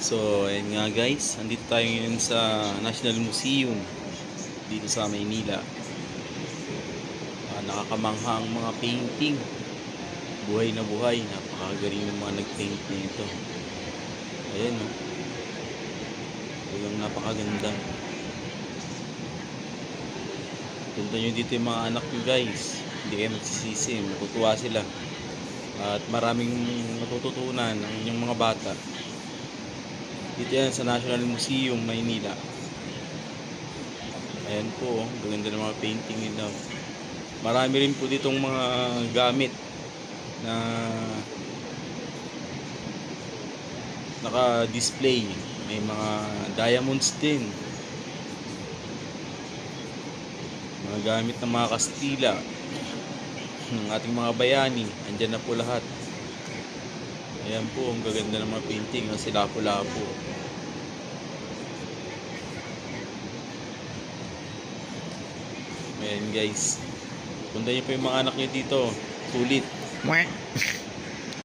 So, ayun nga guys, andito tayo ngayon sa National Museum dito sa Maynila. Nakakamanghang mga painting. Buhay na buhay. Napakagaling ng mga nag-paint nito. Ayan o. Talagang napakaganda. Punta nyo dito yung mga anak nyo guys. Hindi kayo magsisisi. Matutuwa sila. At maraming matututunan ng inyong mga bata. Dito yan sa National Museum, Maynila. Ayan po, maganda ng mga painting nila. Marami rin po ditong mga gamit na naka-display. May mga diamonds din. Mga gamit ng mga Kastila. Ng ating mga bayani. Andyan na po lahat. Ayan po, ang gaganda ng mga painting. Ang silapo-lapo. Ayan guys. Punta niyo po yung mga anak niyo dito. Sulit.